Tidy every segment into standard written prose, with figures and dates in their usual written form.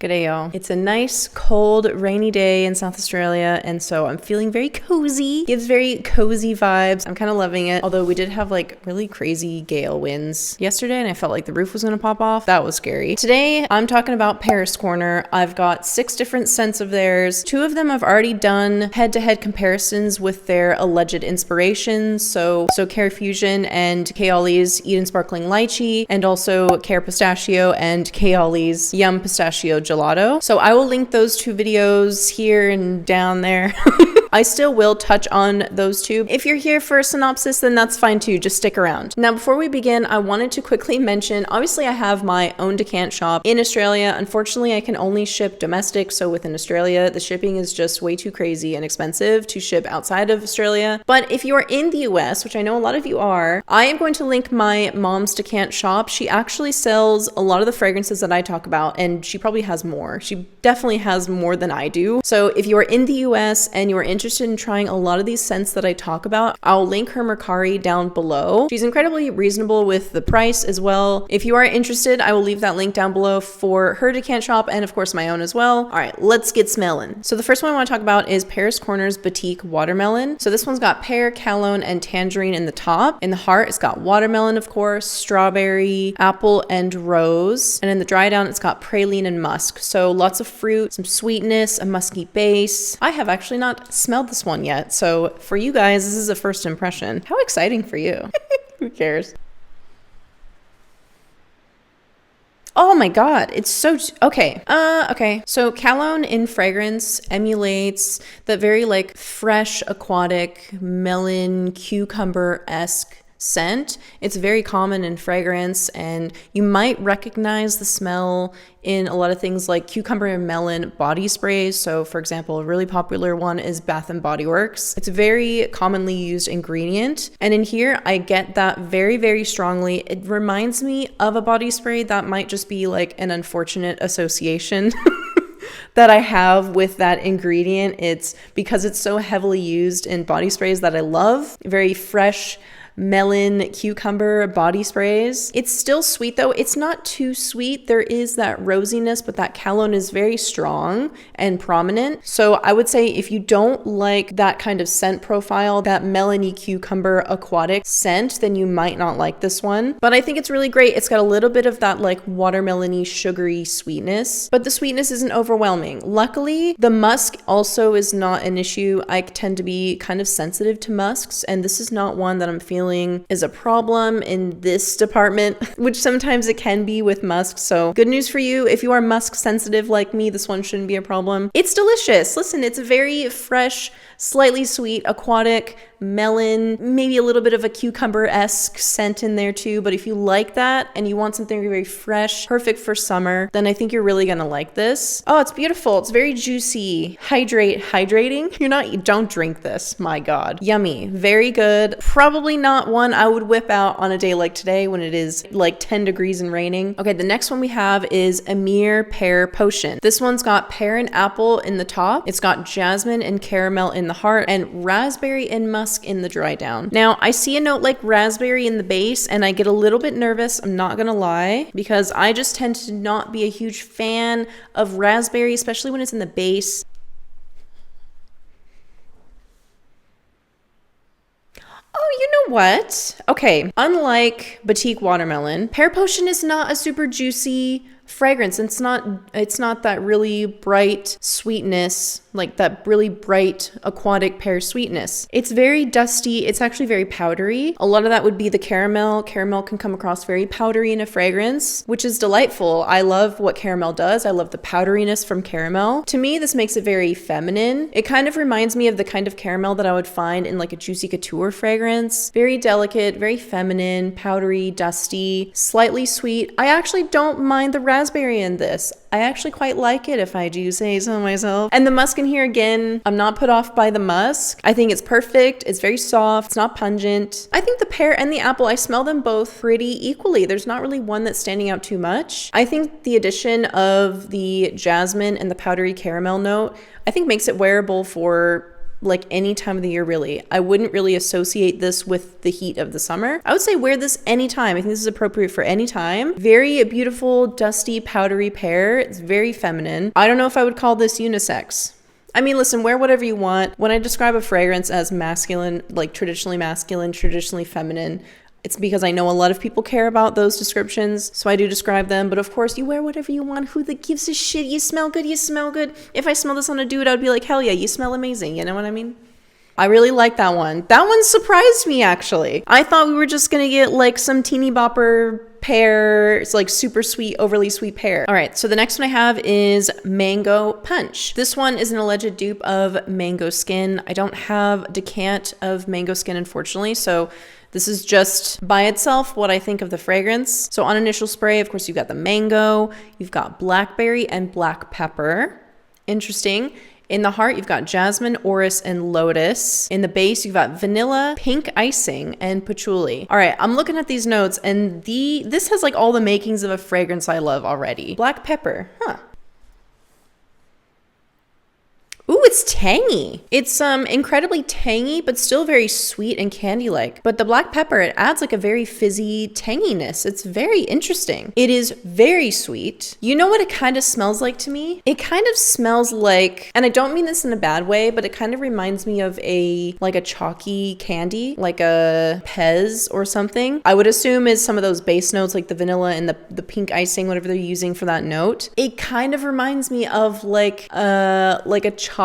G'day y'all. It's a nice, cold, rainy day in South Australia, and so I'm feeling very cozy. Gives very cozy vibes. I'm kind of loving it, although we did have like really crazy gale winds yesterday, and I felt like the roof was gonna pop off. That was scary. Today, I'm talking about Pear's Corner. I've got 6 different scents of theirs. 2 of them I've already done head-to-head comparisons with their alleged inspirations, so Khair Fusion and Kayali's Eden Sparkling Lychee, and also Khair Pistachio and Kayali's Yum Pistachio Gelato. So I will link those 2 videos here and down there. I still will touch on those 2. If you're here for a synopsis, then that's fine too. Just stick around. Now, before we begin, I wanted to quickly mention, obviously I have my own decant shop in Australia. Unfortunately, I can only ship domestic. So within Australia, the shipping is just way too crazy and expensive to ship outside of Australia. But if you are in the US, which I know a lot of you are, I am going to link my mom's decant shop. She actually sells a lot of the fragrances that I talk about, and she probably has more. She definitely has more than I do. So if you are in the US and you are interested in trying a lot of these scents that I talk about, I'll link her Mercari down below. She's incredibly reasonable with the price as well. If you are interested, I will leave that link down below for her decant shop and of course my own as well. All right, let's get smelling. So the first one I want to talk about is Pear's Corner's Batikh Watermelon. So this one's got pear, calogne, and tangerine in the top. In the heart, it's got watermelon, of course, strawberry, apple, and rose. And in the dry down, it's got praline and musk. So lots of fruit, some sweetness, a musky base. I have actually not smelled this one yet, so for you guys, this is a first impression. How exciting for you. Who cares? Oh my god, it's so okay. Okay. So calogne in fragrance emulates that very like fresh, aquatic, melon, cucumber-esque scent. It's very common in fragrance, and you might recognize the smell in a lot of things like cucumber and melon body sprays. So for example, a really popular one is Bath and Body Works. It's a very commonly used ingredient, and in here I get that very, very strongly. It reminds me of a body spray. That might just be like an unfortunate association that I have with that ingredient. It's because it's so heavily used in body sprays that I love. Very fresh melon, cucumber body sprays. It's still sweet though. It's not too sweet. There is that rosiness, but that calogne is very strong and prominent. So I would say if you don't like that kind of scent profile, that melony cucumber aquatic scent, then you might not like this one. But I think it's really great. It's got a little bit of that like watermelony, sugary sweetness, but the sweetness isn't overwhelming. Luckily, the musk also is not an issue. I tend to be kind of sensitive to musks, and this is not one that I'm feeling is a problem in this department, which sometimes it can be with musk. So good news for you. If you are musk sensitive like me, this one shouldn't be a problem. It's delicious. Listen, it's a very fresh, slightly sweet, aquatic, melon, maybe a little bit of a cucumber-esque scent in there too. But if you like that and you want something very fresh, perfect for summer, then I think you're really gonna like this. Oh, it's beautiful. It's very juicy. Hydrating. Don't drink this. My God. Yummy. Very good. Probably not one I would whip out on a day like today when it is like 10 degrees and raining. Okay, the next one we have is Emir Pear Potion. This one's got pear and apple in the top. It's got jasmine and caramel in the heart, and raspberry and musk in the dry down. Now, I see a note like raspberry in the base, and I get a little bit nervous, I'm not gonna lie, because I just tend to not be a huge fan of raspberry, especially when it's in the base. Oh, you know what? Okay, unlike Batikh Watermelon, Pear Potion is not a super juicy fragrance. It's not that really bright sweetness, like that really bright aquatic pear sweetness. It's very dusty. It's actually very powdery. A lot of that would be the caramel. Caramel can come across very powdery in a fragrance, which is delightful. I love what caramel does. I love the powderiness from caramel. To me, this makes it very feminine. It kind of reminds me of the kind of caramel that I would find in like a Juicy Couture fragrance. Very delicate, very feminine, powdery, dusty, slightly sweet. I actually don't mind the raspberry in this. I actually quite like it, if I do say so myself. And the musk in here, again, I'm not put off by the musk. I think it's perfect. It's very soft. It's not pungent. I think the pear and the apple, I smell them both pretty equally. There's not really one that's standing out too much. I think the addition of the jasmine and the powdery caramel note, I think makes it wearable for like any time of the year, really. I wouldn't really associate this with the heat of the summer. I would say wear this anytime. I think this is appropriate for any time. Very beautiful, dusty, powdery pear. It's very feminine. I don't know if I would call this unisex. I mean, listen, wear whatever you want. When I describe a fragrance as masculine, like traditionally feminine, it's because I know a lot of people care about those descriptions, so I do describe them. But of course, you wear whatever you want. Who that gives a shit? You smell good, you smell good. If I smell this on a dude, I'd be like, hell yeah, you smell amazing. You know what I mean? I really like that one. That one surprised me, actually. I thought we were just gonna get like some teeny bopper pear. It's like super sweet, overly sweet pear. All right, so the next one I have is Mango Punch. This one is an alleged dupe of Mango Skin. I don't have a decant of Mango Skin, unfortunately, so this is just by itself what I think of the fragrance. So on initial spray, of course, you've got the mango, you've got blackberry and black pepper. Interesting. In the heart, you've got jasmine, orris, and lotus. In the base, you've got vanilla, pink icing, and patchouli. All right, I'm looking at these notes, and this has like all the makings of a fragrance I love already. Black pepper, huh? Ooh, it's tangy. It's incredibly tangy, but still very sweet and candy-like. But the black pepper, it adds like a very fizzy tanginess. It's very interesting. It is very sweet. You know what it kind of smells like to me? It kind of smells like, and I don't mean this in a bad way, but it kind of reminds me of a chalky candy, like a Pez or something. I would assume is some of those base notes like the vanilla and the pink icing, whatever they're using for that note. It kind of reminds me of like a chalky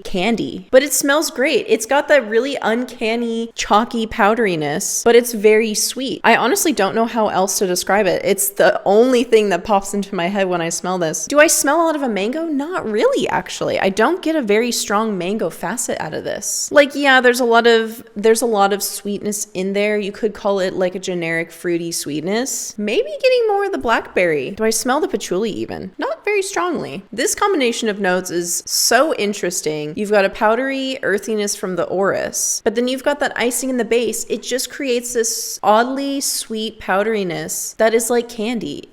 candy, but it smells great. It's got that really uncanny chalky powderiness, but it's very sweet. I honestly don't know how else to describe it. It's the only thing that pops into my head when I smell this. Do I smell a lot of a mango? Not really, actually. I don't get a very strong mango facet out of this. Like, yeah, there's a lot of sweetness in there. You could call it like a generic fruity sweetness. Maybe getting more of the blackberry. Do I smell the patchouli even? Not very strongly. This combination of notes is so interesting. You've got a powdery earthiness from the orris, but then you've got that icing in the base. It just creates this oddly sweet powderiness that is like candy.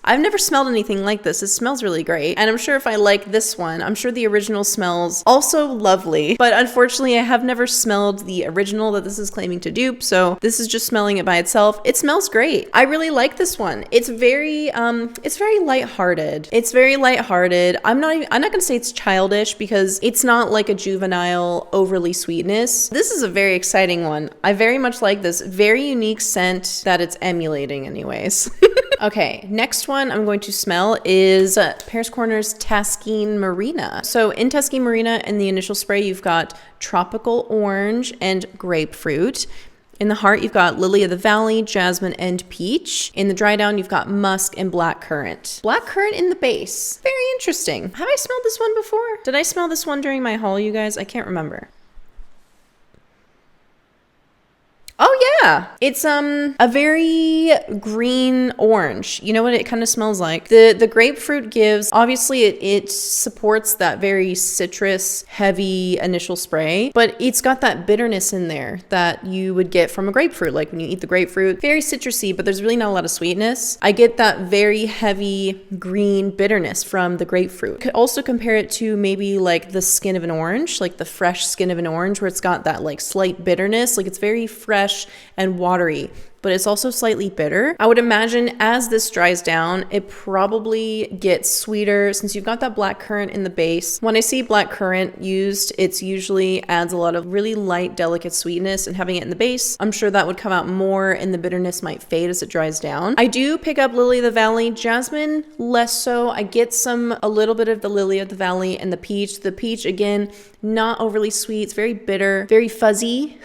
I've never smelled anything like this. It smells really great. And I'm sure if I like this one, I'm sure the original smells also lovely. But unfortunately, I have never smelled the original that this is claiming to dupe. So this is just smelling it by itself. It smells great. I really like this one. It's very lighthearted. It's very lighthearted. I'm not gonna say it's childish because it's not like a juvenile overly sweetness. This is a very exciting one. I very much like this. Very unique scent that it's emulating anyways. Okay, next one I'm going to smell is Pear's Corner's Taskeen Marina. So in Taskeen Marina, in the initial spray, you've got tropical orange and grapefruit. In the heart, you've got lily of the valley, jasmine, and peach. In the dry down, you've got musk and black currant. Black currant in the base. Very interesting. Have I smelled this one before? Did I smell this one during my haul, you guys? I can't remember. Oh yeah, it's a very green orange. You know what it kind of smells like? The grapefruit gives, obviously it supports that very citrus heavy initial spray, but it's got that bitterness in there that you would get from a grapefruit. Like when you eat the grapefruit, very citrusy, but there's really not a lot of sweetness. I get that very heavy green bitterness from the grapefruit. Could also compare it to maybe like the skin of an orange, like the fresh skin of an orange, where it's got that like slight bitterness. Like it's very fresh and watery, but it's also slightly bitter. I would imagine as this dries down, it probably gets sweeter since you've got that black currant in the base. When I see black currant used, it's usually adds a lot of really light, delicate sweetness, and having it in the base, I'm sure that would come out more and the bitterness might fade as it dries down. I do pick up lily of the valley, jasmine less so. I get a little bit of the lily of the valley and the peach. The peach, again, not overly sweet. It's very bitter, very fuzzy.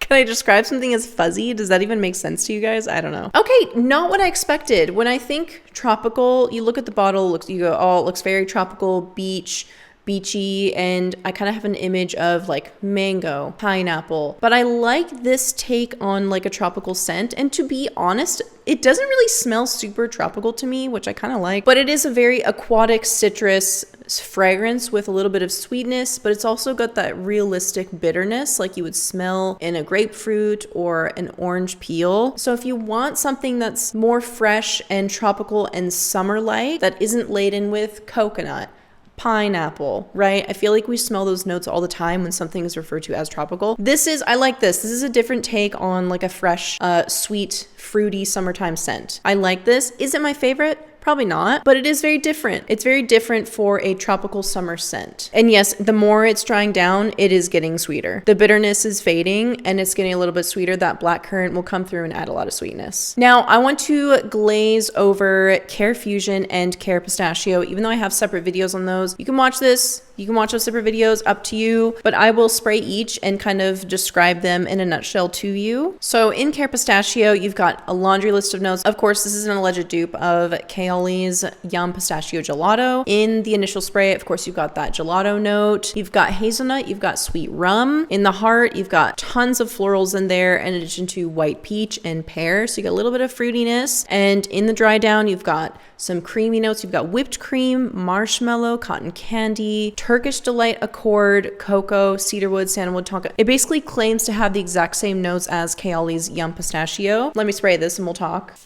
Can I describe something as fuzzy? Does that even make sense to you guys? I don't know. Okay, not what I expected. When I think tropical, you look at the bottle, you go, oh, it looks very tropical, beachy, and I kind of have an image of like mango, pineapple, but I like this take on like a tropical scent. And to be honest, it doesn't really smell super tropical to me, which I kind of like, but it is a very aquatic citrus fragrance with a little bit of sweetness, but it's also got that realistic bitterness like you would smell in a grapefruit or an orange peel. So if you want something that's more fresh and tropical and summer-like that isn't laden with coconut, pineapple, right? I feel like we smell those notes all the time when something is referred to as tropical. I like this. This is a different take on like a fresh, sweet, fruity summertime scent. I like this. Is it my favorite? Probably not, but it is very different. It's very different for a tropical summer scent. And yes, the more it's drying down, it is getting sweeter. The bitterness is fading and it's getting a little bit sweeter. That black currant will come through and add a lot of sweetness. Now, I want to glaze over Khair Fusion and Khair Pistachio. Even though I have separate videos on those, you can watch this. You can watch those separate videos, up to you, but I will spray each and kind of describe them in a nutshell to you. So in Khair Pistachio, you've got a laundry list of notes. Of course, this is an alleged dupe of Kayali's Yum Pistachio Gelato. In the initial spray, of course, you've got that gelato note. You've got hazelnut, you've got sweet rum. In the heart, you've got tons of florals in there, in addition to white peach and pear. So you got a little bit of fruitiness. And in the dry down, you've got some creamy notes. You've got whipped cream, marshmallow, cotton candy, Turkish Delight Accord, cocoa, cedarwood, sandalwood, tonka. It basically claims to have the exact same notes as Kayali's Yum Pistachio. Let me spray this and we'll talk.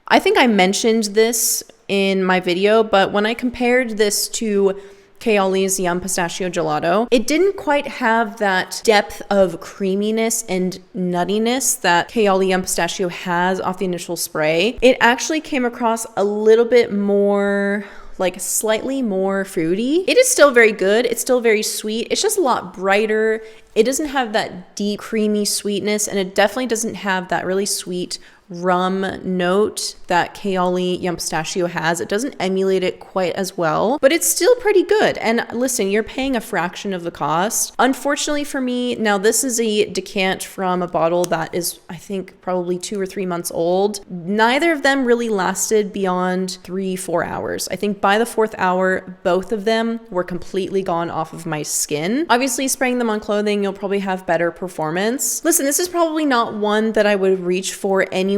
I think I mentioned this in my video, but when I compared this to Kayali's Yum Pistachio Gelato, it didn't quite have that depth of creaminess and nuttiness that Kayali Yum Pistachio has off the initial spray. It actually came across a little bit more, like slightly more fruity. It is still very good. It's still very sweet. It's just a lot brighter. It doesn't have that deep creamy sweetness, and it definitely doesn't have that really sweet rum note that Kayali Yum Pistachio has. It doesn't emulate it quite as well, but it's still pretty good. And listen, you're paying a fraction of the cost. Unfortunately for me, now this is a decant from a bottle that is, I think, probably 2 or 3 months old. Neither of them really lasted beyond 3-4 hours. I think by the 4th hour, both of them were completely gone off of my skin. Obviously, spraying them on clothing, you'll probably have better performance. Listen, this is probably not one that I would reach for anyways.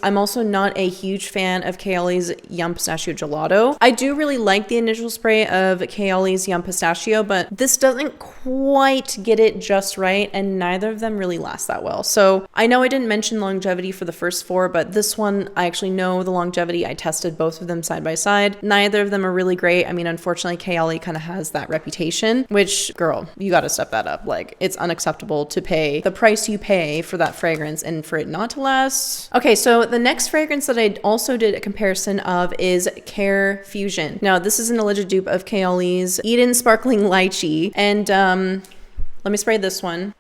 I'm also not a huge fan of Kayali's Yum Pistachio Gelato. I do really like the initial spray of Kayali's Yum Pistachio, but this doesn't quite get it just right, and neither of them really last that well. So I know I didn't mention longevity for the first 4, but this one, I actually know the longevity. I tested both of them side by side. Neither of them are really great. I mean, unfortunately, Kayali kind of has that reputation, which, girl, you got to step that up. Like, it's unacceptable to pay the price you pay for that fragrance and for it not to last. Okay, so the next fragrance that I also did a comparison of is Khair Fusion. Now, this is an alleged dupe of Kayali's Eden Sparkling Lychee, and let me spray this one.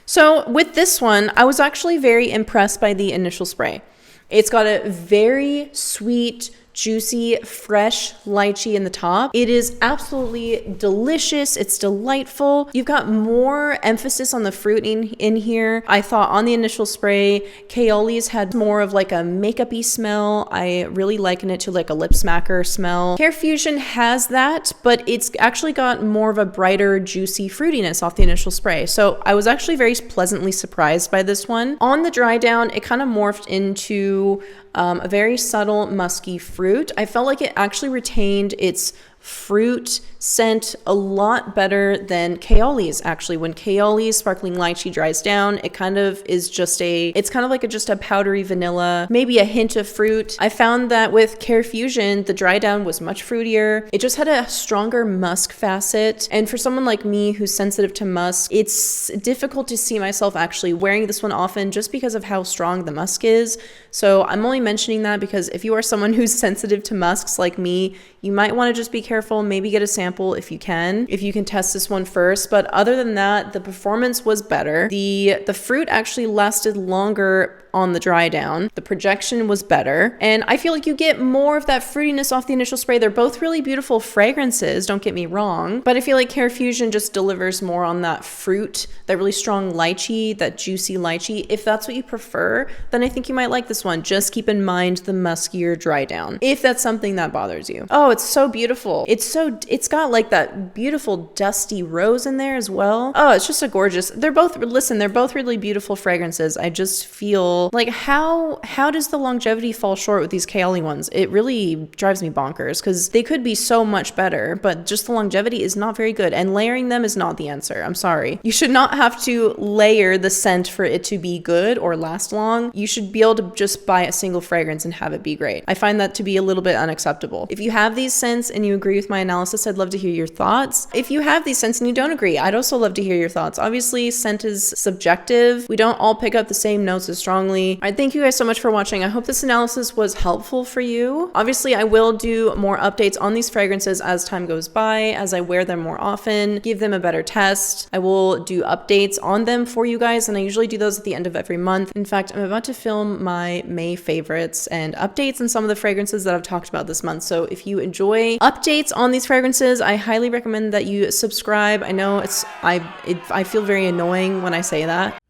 So with this one, I was actually very impressed by the initial spray. It's got a very sweet, juicy, fresh lychee in the top. It is absolutely delicious. It's delightful. You've got more emphasis on the fruit in here. I thought on the initial spray, Kayali's had more of like a makeup-y smell. I really liken it to like a lip smacker smell. Khair Fusion has that, but it's actually got more of a brighter, juicy fruitiness off the initial spray. So I was actually very pleasantly surprised by this one. On the dry down, it kind of morphed into a very subtle musky fruit. I felt like it actually retained its fruit scent a lot better than Kayali's. Actually, when Kayali's Sparkling Lychee dries down, it kind of is just it's kind of like just a powdery vanilla, maybe a hint of fruit. I found that with Khair Fusion, the dry down was much fruitier. It just had a stronger musk facet. And for someone like me who's sensitive to musk, it's difficult to see myself actually wearing this one often just because of how strong the musk is. So I'm only mentioning that because if you are someone who's sensitive to musks like me, you might want to just be careful, maybe get a sample if you can test this one first. But other than that, the performance was better. The fruit actually lasted longer on the dry down. The projection was better. And I feel like you get more of that fruitiness off the initial spray. They're both really beautiful fragrances, don't get me wrong. But I feel like Khair Fusion just delivers more on that fruit, that really strong lychee, that juicy lychee. If that's what you prefer, then I think you might like this one. Just keep in mind the muskier dry down, if that's something that bothers you. Oh, it's so beautiful. It's got like that beautiful dusty rose in there as well. Oh, it's just a gorgeous. They're both really beautiful fragrances. I just feel feel like how does the longevity fall short with these Kayali ones? It really drives me bonkers because they could be so much better, but just the longevity is not very good, and layering them is not the answer. I'm sorry. You should not have to layer the scent for it to be good or last long. You should be able to just buy a single fragrance and have it be great. I find that to be a little bit unacceptable. If you have these scents and you agree with my analysis, I'd love to hear your thoughts. If you have these scents and you don't agree, I'd also love to hear your thoughts. Obviously, scent is subjective. We don't all pick up the same notes as strongly. All right, thank you guys so much for watching. I hope this analysis was helpful for you. Obviously, I will do more updates on these fragrances as time goes by, as I wear them more often, give them a better test. I will do updates on them for you guys, and I usually do those at the end of every month. In fact, I'm about to film my May favorites and updates on some of the fragrances that I've talked about this month. So if you enjoy updates on these fragrances, I highly recommend that you subscribe. I know I feel very annoying when I say that,